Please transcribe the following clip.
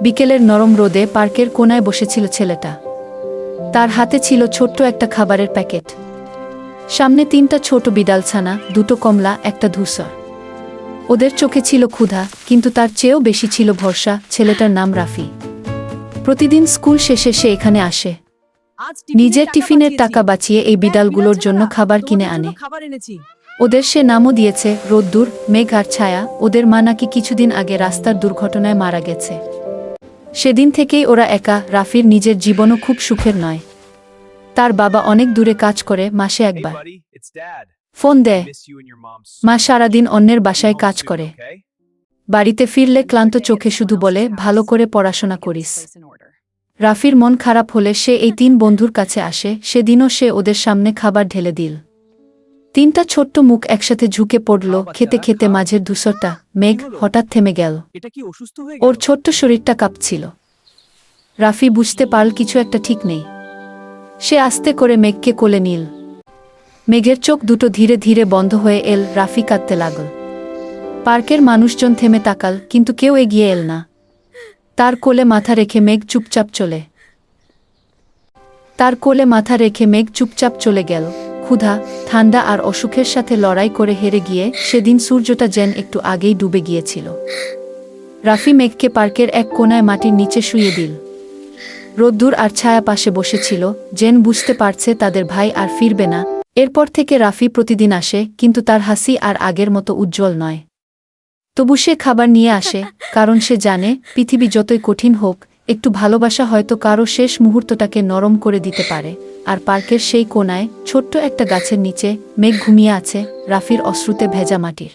বিকেলের নরম রোদে পার্কের কোনায় বসেছিল ছেলেটা। তার হাতে ছিল ছোট্ট একটা খাবারের প্যাকেট। সামনে 3টা ছোট বিড়ালছানা, 2টো কমলা, একটা ধূসর। ওদের চোখে ছিল ক্ষুধা, কিন্তু তার চেয়েও বেশি ছিল ভরসা। ছেলেটার নাম রাফি। প্রতিদিন স্কুল শেষে সে এখানে আসে। নিজের টিফিনের টাকা বাঁচিয়ে এই বিড়ালগুলোর জন্য খাবার কিনে আনে। ওদের সে নামও দিয়েছে রোদ্দুর, মেঘ আর ছায়া। ওদের মা নাকি কিছুদিন আগে রাস্তার দুর্ঘটনায় মারা গেছে। সেদিন থেকেই ওরা একা। রাফির নিজের জীবনও খুব সুখের নয়। তার বাবা অনেক দূরে কাজ করে, মাসে একবার ফোন দেয়। মা সারাদিন অন্যের বাসায় কাজ করে। বাড়িতে ফিরলে ক্লান্ত চোখে শুধু বলে, ভালো করে পড়াশোনা করিস। রাফির মন খারাপ হলে সে এই 3 বন্ধুর কাছে আসে। সেদিনও সে ওদের সামনে খাবার ঢেলে দিল। 3টা ছোট্ট মুখ একসাথে ঝুঁকে পড়ল। খেতে খেতে মাঝের ধূসরটা মেঘ হঠাৎ থেমে গেল। ওর ছোট্ট শরীরটা কাঁপছিল। রাফি বুঝতে পারল কিছু একটা ঠিক নেই। সে আস্তে করে মেঘকে কোলে নিল। মেঘের চোখ দুটো ধীরে ধীরে বন্ধ হয়ে এল। রাফি কাঁদতে লাগল। পার্কের মানুষজন থেমে তাকাল, কিন্তু কেউ এগিয়ে এল না। তার কোলে মাথা রেখে মেঘ চুপচাপ চলে গেল। ক্ষুধা, ঠান্ডা আর অসুখের সাথে লড়াই করে হেরে গিয়ে সেদিন সূর্যটা যেন একটু আগেই ডুবে গিয়েছিল। রাফি মেঘকে পার্কের এক কোনায় মাটির নিচে শুইয়ে দিল। রোদ্দুর আর ছায়া পাশে বসেছিল। জেন বুঝতে পারছে তাদের ভাই আর ফিরবে না। এরপর থেকে রাফি প্রতিদিন আসে, কিন্তু তার হাসি আর আগের মতো উজ্জ্বল নয়। তবু সে খাবার নিয়ে আসে, কারণ সে জানে পৃথিবী যতই কঠিন হোক, একটু ভালোবাসা হয়তো কারো শেষ মুহূর্তটাকে নরম করে দিতে পারে। আর পার্কের সেই কোনায় ছোট্ট একটা গাছের নিচে মেঘ ঘুমিয়ে আছে, রাফির অশ্রুতে ভেজা মাটির